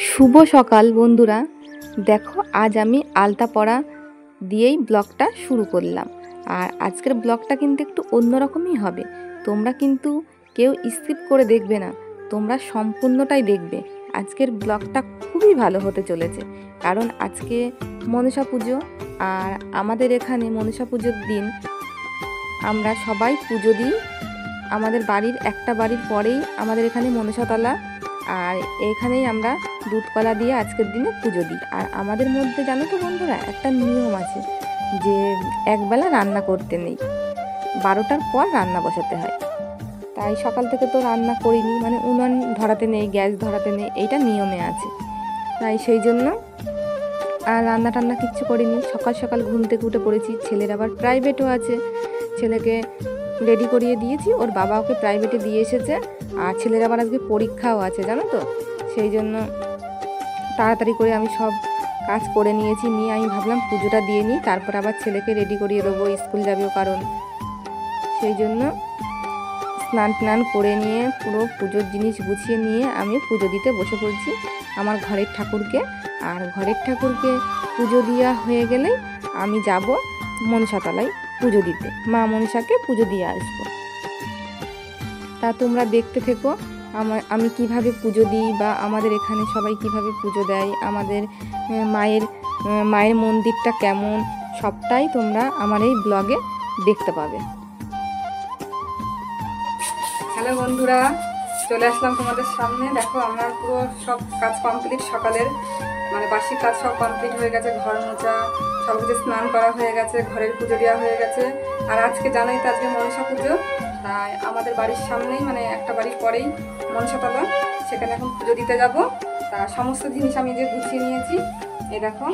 শুভ সকাল বন্ধুরা। দেখো আজ আমি আলতা পরা দিয়েই ব্লগটা শুরু করলাম। আর আজকের ব্লগটা কিন্তু একটু অন্যরকমই হবে। তোমরা কিন্তু কেউ স্কিপ করে দেখবে না, তোমরা সম্পূর্ণটাই দেখবে। আজকের ব্লগটা খুবই ভালো হতে চলেছে, কারণ আজকে মনসা পুজো। আর আমাদের এখানে মনসা পুজোর দিন আমরা সবাই পুজো দিই। আমাদের বাড়ির একটা বাড়ির পরেই আমাদের এখানে মনসাতলা, আর এখানেই আমরা দুধ কলা দিয়ে আজকের দিনে পুজো দিই। আর আমাদের মধ্যে জানো তো বন্ধুরা, একটা নিয়ম আছে যে একবেলা রান্না করতে নেই, 12টার পর রান্না বসাতে হয়। তাই সকাল থেকে তো রান্না করিনি, মানে উনুন ধরাতে নেই, গ্যাস ধরাতে নেই, এইটা নিয়মে আছে। তাই সেই জন্য আর রান্না টান্না কিচ্ছু করিনি। সকাল সকাল ঘুম থেকে উঠে পড়েছি। ছেলের আবার প্রাইভেটও আছে, ছেলেকে রেডি করিয়ে দিয়েছি, ওর বাবা ওকে প্রাইভেটে দিয়ে এসেছে। আর ছেলের আবার আজকে পরীক্ষাও আছে জানো তো, সেই জন্য তাড়াতাড়ি করে আমি সব কাজ করে নিয়েছি। নিয়ে আমি ভাবলাম পুজোটা দিয়ে নিই, তারপর আবার ছেলেকে রেডি করিয়ে দেবো, স্কুল যাবেও। কারণ সেই জন্য স্নান টান করে নিয়ে পুরো পুজোর জিনিস গুছিয়ে নিয়ে আমি পুজো দিতে বসে পড়ছি আমার ঘরের ঠাকুরকে। আর ঘরের ঠাকুরকে পুজো দেওয়া হয়ে গেলেই আমি যাব মনসাতলায় পুজো দিতে, মা মনসাকে পুজো দিয়ে আসবো। তা তোমরা দেখতে থেকো আমি কিভাবে পুজো দিই, বা আমাদের এখানে সবাই কিভাবে পুজো দেয়, আমাদের মায়ের মন্দিরটা কেমন, সবটাই তোমরা আমার এই ব্লগে দেখতে পাবে। হ্যালো বন্ধুরা, চলে আসলাম তোমাদের সামনে। দেখো আমার পুরো সব কাজ কমপ্লিট, সকালের মানে বাসি কাজ সব কমপ্লিট হয়ে গেছে। ঘর মোছা, সব কিছু স্নান করা হয়ে গেছে, ঘরের পুজো দেওয়া হয়ে গেছে। আর আজকে জানোই তো আজকে মনসা পুজো, তাই আমাদের বাড়ির সামনেই, মানে একটা বাড়ির পরেই মনসাতলা, সেখানে এখন পুজো দিতে যাব। তা সমস্ত জিনিস আমি যে গুছিয়ে নিয়েছি, এই দেখো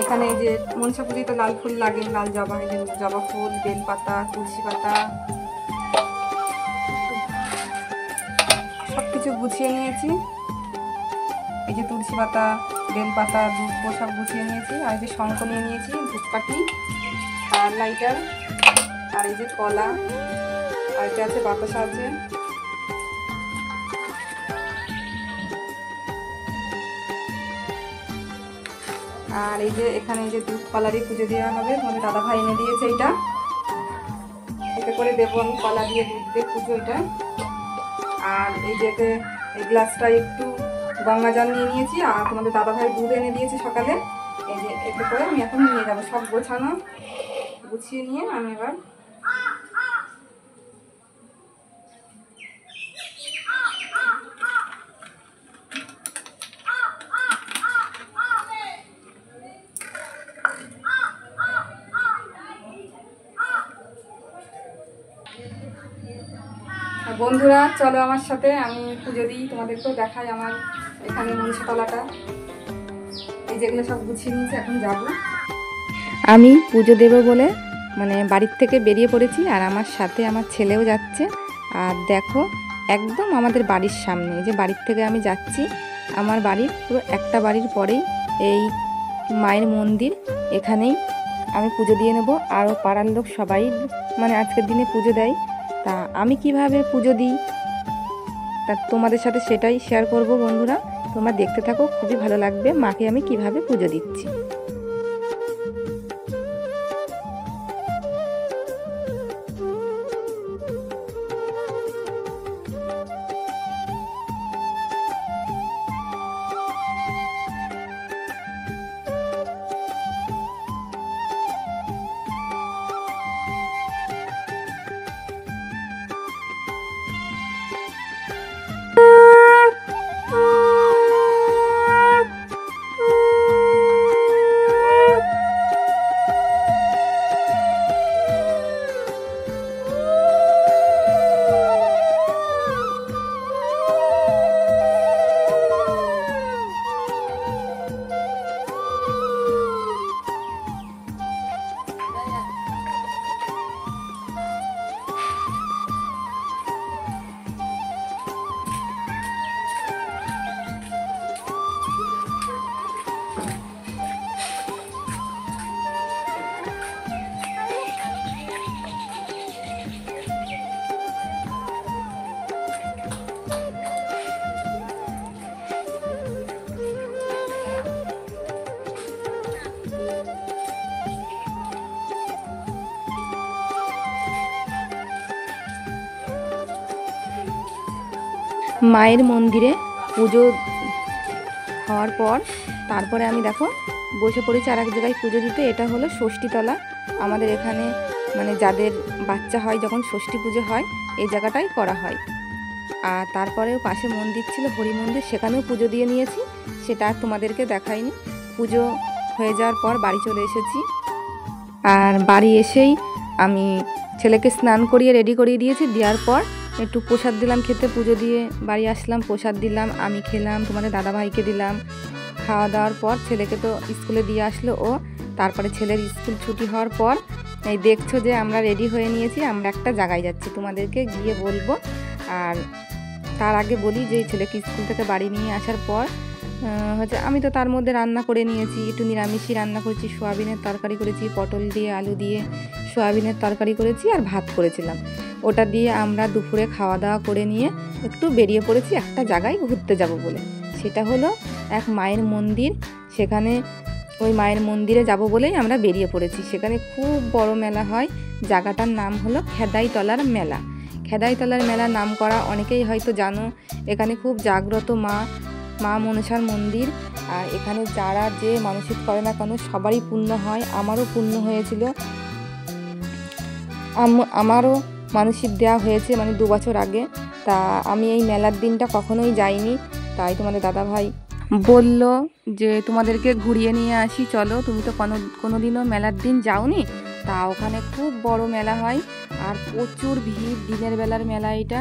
এখানে এই যে মনসা পুজোয় তো লাল ফুল লাগে, লাল জবা, এই যে জবা ফুল, বেলপাতা, তুলসী পাতা, সব কিছু গুছিয়ে নিয়েছি। এই যে তুলসী পাতা, বেলপাতা, ধূপ সব গুছিয়ে নিয়েছি। আর এই যে শঙ্খ নিয়ে নিয়েছি, ধূপকাঠি আর লাইটার, আর এই যে কলা, আর এটা আছে বাতাসা আছে। আর এই যে এখানে এই যে দুধ কলা দিয়ে পুজো দেওয়া হবে, তোমাদের দাদা ভাই এনে দিয়েছে। এইটা এতে করে দেবো আমি কলা দিয়ে, দুধ দিয়ে পুজো এটা। আর এই যে এই গ্লাসটা একটু গঙ্গা জল নিয়ে নিয়েছি, আর তোমাদের দাদা ভাই দুধ এনে দিয়েছে সকালে। এই যে এতে করে আমি এখন নিয়ে যাবো, সব গোছানো গুছিয়ে নিয়ে আমি এবার বন্ধুরা চলো আমার সাথে, আমি পুজো দিই, তোমাদেরকেও দেখাই আমার এখানে মনসাতলাটা। এই যেগুলো সব গুছিয়ে নিয়েছি, এখন যাব আমি পুজো দেব বলে, মানে বাড়ির থেকে বেরিয়ে পড়েছি। আর আমার সাথে আমার ছেলেও যাচ্ছে। আর দেখো একদম আমাদের বাড়ির সামনে, যে বাড়ির থেকে আমি যাচ্ছি, আমার বাড়ির পুরো একটা বাড়ির পরেই এই মায়ের মন্দির, এখানেই আমি পুজো দিয়ে নেব। আরও পাড়ার লোক সবাই মানে আজকের দিনে পুজো দেয়। তা আমি কিভাবে পুজো দিই তা তোমাদের সাথে সেটাই শেয়ার করব বন্ধুরা। তোমরা দেখতে থাকো, খুবই ভালো লাগবে মাকে আমি কিভাবে পুজো দিচ্ছি। মায়ের মন্দিরে পুজো হওয়ার পর তারপরে আমি দেখো বসে পড়েছি আর এক জায়গায় পুজো দিতে। এটা হলো ষষ্ঠীতলা। আমাদের এখানে মানে যাদের বাচ্চা হয় যখন ষষ্ঠী পুজো হয় এই জায়গাটাই করা হয়। আর তারপরেও পাশে মন্দির ছিল, হরি মন্দির, সেখানেও পুজো দিয়ে নিয়েছি। সেটা আর তোমাদেরকে দেখাইনি। পুজো হয়ে যাওয়ার পর বাড়ি চলে এসেছি। আর বাড়ি এসেই আমি ছেলেকে স্নান করিয়ে রেডি করিয়ে দিয়েছি। দেওয়ার পর একটু প্রসাদ দিলাম খেতে। পুজো দিয়ে বাড়ি আসলাম, প্রসাদ দিলাম, আমি খেলাম, তোমাদের দাদাভাইকে দিলাম। খাওয়া দাওয়ার পর ছেলেকে তো স্কুলে দিয়ে আসলো ও। তারপরে ছেলের স্কুল ছুটি হওয়ার পর এই দেখছো যে আমরা রেডি হয়ে নিয়েছি, আমরা একটা জায়গায় যাচ্ছি, তোমাদেরকে গিয়ে বলবো। আর তার আগে বলি যে ছেলেকে স্কুল থেকে বাড়ি নিয়ে আসার পর হচ্ছে আমি তো তার মধ্যে রান্না করে নিয়েছি, একটু নিরামিষই রান্না করেছি। সোয়াবিনের তরকারি করেছি, পটল দিয়ে আলু দিয়ে সোয়াবিনের তরকারি করেছি, আর ভাত করেছিলাম। ওটা দিয়ে আমরা দুপুরে খাওয়া দাওয়া করে নিয়ে একটু বেরিয়ে পড়েছি একটা জায়গায় ঘুরতে যাব বলে। সেটা হলো এক মায়ের মন্দির। সেখানে ওই মায়ের মন্দিরে যাব বলেই আমরা বেরিয়ে পড়েছি। সেখানে খুব বড় মেলা হয়। জায়গাটার নাম হলো খেদাইতলার মেলা। খেদাইতলার মেলার নাম করা অনেকেই হয়তো জানো। এখানে খুব জাগ্রত মা মনসার মন্দির। আর এখানে যারা যে মানসিক করে না কেন সবারই পূর্ণ হয়। আমারও পূর্ণ হয়েছিল। আমারও মানসিক দেওয়া হয়েছে মানে 2 বছর আগে। তা আমি এই মেলার দিনটা কখনোই যাইনি। তাই তোমাদের দাদাভাই বলল যে তোমাদেরকে ঘুরিয়ে নিয়ে আসি, চলো, তুমি তো কোনোদিনও মেলার দিন যাওনি। তা ওখানে খুব বড় মেলা হয় আর প্রচুর ভিড়। দিনের বেলার মেলা এটা।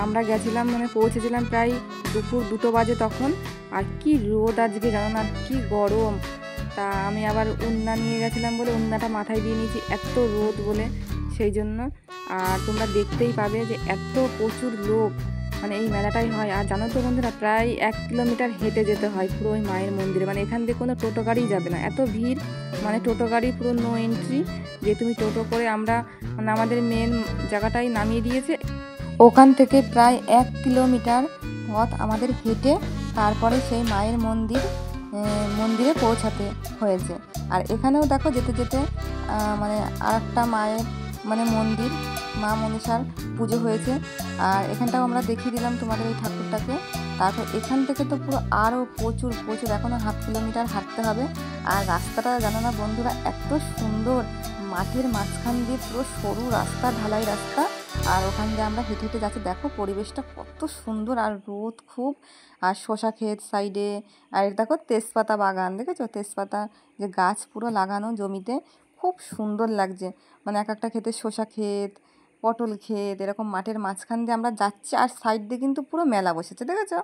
আমরা গেছিলাম মানে পৌঁছেছিলাম প্রায় দুপুর 2টো বাজে তখন। আর কি রোদ আজকে জানো না, কি গরম। তা আমি আবার উন্না নিয়ে গেছিলাম বলে উন্নাটা মাথায় দিয়ে নিয়েছি, এত রোদ বলে, সেই জন্য। আর তোমরা দেখতেই পাবে যে এত প্রচুর লোক মানে এই মেলাটাই হয়। আর জানো তো বন্ধুরা, প্রায় 1 কিলোমিটার হেঁটে যেতে হয় পুরো ওই মায়ের মন্দিরে। মানে এখান থেকে কোনো টোটো গাড়ি যাবে না, এত ভিড়। মানে টোটো গাড়ি পুরো নো এন্ট্রি। যে তুমি টোটো করে আমরা মানে আমাদের মেন জায়গাটাই নামিয়ে দিয়েছে। ওখান থেকে প্রায় 1 কিলোমিটার পথ আমাদের হেঁটে তারপরে সেই মায়ের মন্দিরে পৌঁছাতে হয়েছে। আর এখানেও দেখো যেতে যেতে মানে আরেকটা মায়ের মানে মন্দির, মা মনসার পুজো হয়েছে। আর এখানটাও আমরা দেখিয়ে দিলাম তোমাদের এই ঠাকুরটাকে। তারপর এখান থেকে তো পুরো আরও প্রচুর এখনও 1/2 কিলোমিটার হাঁটতে হবে। আর রাস্তাটা জানো না বন্ধুরা, এত সুন্দর। মাঠের মাঝখান দিয়ে পুরো সরু রাস্তা, ঢালাই রাস্তা। আর ওখান দিয়ে আমরা হেঁটে হেঁটে যাচ্ছি। দেখো পরিবেশটা কত সুন্দর। আর রোদ খুব। আর শসা ক্ষেত সাইডে। আর দেখো তেজপাতা বাগান, দেখেছো তেজপাতা যে গাছ পুরো লাগানো জমিতে, খুব সুন্দর লাগছে। মানে এক একটা ক্ষেতে শসা ক্ষেত, পটল ক্ষেত, এরকম মাঠের মাঝখান দিয়ে আমরা যাচ্ছি। আর সাইড দিয়ে কিন্তু পুরো মেলা বসেছে, দেখেছো?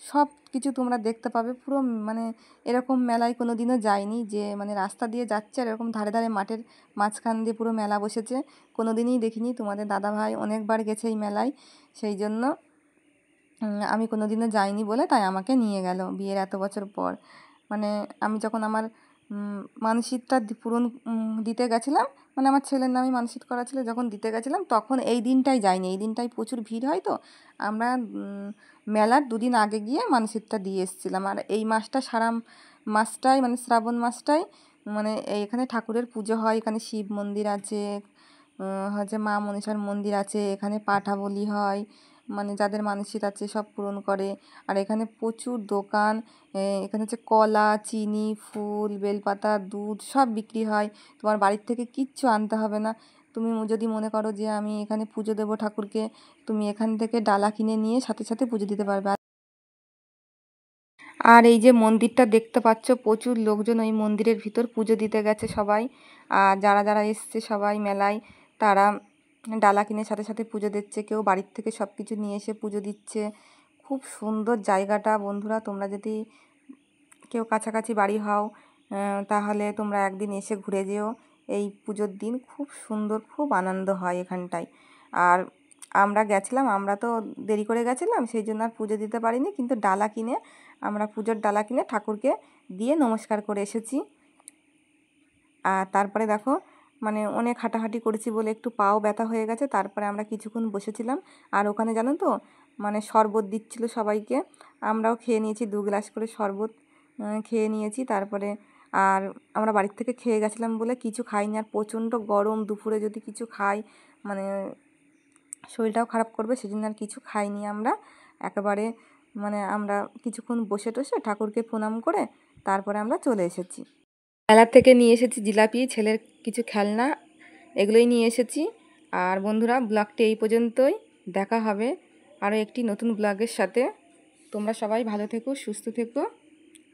সব কিছু তোমরা দেখতে পাবে পুরো। মানে এরকম মেলায় কোনো দিনও যায়নি যে মানে রাস্তা দিয়ে যাচ্ছে আর এরকম ধারে ধারে মাঠের মাঝখান দিয়ে পুরো মেলা বসেছে, কোনো দিনই দেখিনি। তোমাদের দাদাভাই অনেকবার গেছে এই মেলায়, সেই জন্য আমি কোনো দিনও যাইনি বলে তাই আমাকে নিয়ে গেল বিয়ের এত বছর পর। মানে আমি যখন আমার মানসিকটা পূরণ দিতে গেছিলাম, মানে আমার ছেলের নামে মানসিক করা ছিল, যখন দিতে গেছিলাম তখন এই দিনটাই যাইনি। এই দিনটাই প্রচুর ভিড় হয় তো। আমরা মেলার 2 দিন আগে গিয়ে মানসিকটা দিয়ে এসেছিলাম। আর এই মাসটা সারা মাসটাই মানে শ্রাবণ মাসটাই মানে এখানে ঠাকুরের পুজো হয়। এখানে শিব মন্দির আছে, হচ্ছে মা মনসার মন্দির আছে, এখানে পাঠা বলি হয়। মানে যাদের মানসিক আছে সব পূরণ করে। আর এখানে প্রচুর দোকান। এখানে হচ্ছে কলা, চিনি, ফুল, বেলপাতা, দুধ সব বিক্রি হয়। তোমার বাড়ির থেকে কিচ্ছু আনতে হবে না। তুমি যদি মনে করো যে আমি এখানে পুজো দেবো ঠাকুরকে, তুমি এখান থেকে ডালা কিনে নিয়ে সাথে সাথে পুজো দিতে পারবে। আর এই যে মন্দিরটা দেখতে পাচ্ছ, প্রচুর লোকজন ওই মন্দিরের ভিতর পুজো দিতে গেছে সবাই। আর যারা যারা এসছে সবাই মেলায়, তারা ডালা কিনে সাথে সাথে পুজো দিচ্ছে। কেউ বাড়ির থেকে সব কিছু নিয়ে এসে পুজো দিচ্ছে। খুব সুন্দর জায়গাটা বন্ধুরা। তোমরা যদি কেউ কাছাকাছি বাড়ি হও তাহলে তোমরা একদিন এসে ঘুরে যেও এই পুজোর দিন। খুব সুন্দর, খুব আনন্দ হয় এখানটায়। আর আমরা গেছিলাম, আমরা তো দেরি করে গেছিলাম, সেই জন্য আর পুজো দিতে পারিনি। কিন্তু ডালা কিনে আমরা পুজোর ডালা কিনে ঠাকুরকে দিয়ে নমস্কার করে এসেছি। আর তারপরে দেখো মানে অনেক হাঁটাহাঁটি করেছি বলে একটু পাও ব্যথা হয়ে গেছে। তারপরে আমরা কিছুক্ষণ বসেছিলাম। আর ওখানে জানো তো মানে শরবত দিচ্ছিলো সবাইকে। আমরাও খেয়ে নিয়েছি 2 গ্লাস করে শরবত খেয়ে নিয়েছি। তারপরে আর আমরা বাড়ির থেকে খেয়ে গেছিলাম বলে কিছু খাইনি। আর প্রচণ্ড গরম, দুপুরে যদি কিছু খাই মানে শরীরটাও খারাপ করবে, সেজন্য আর কিছু খাইনি আমরা। একেবারে মানে আমরা কিছুক্ষণ বসে টসে ঠাকুরকে প্রণাম করে তারপরে আমরা চলে এসেছি। মেলা থেকে নিয়ে এসেছি জিলাপি, ছেলের কিছু খেলনা, এগুলোই নিয়ে এসেছি। আর বন্ধুরা, ব্লগটি এই পর্যন্তই। দেখা হবে আরও একটি নতুন ব্লগের সাথে। তোমরা সবাই ভালো থেকো, সুস্থ থেকো।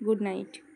Good night.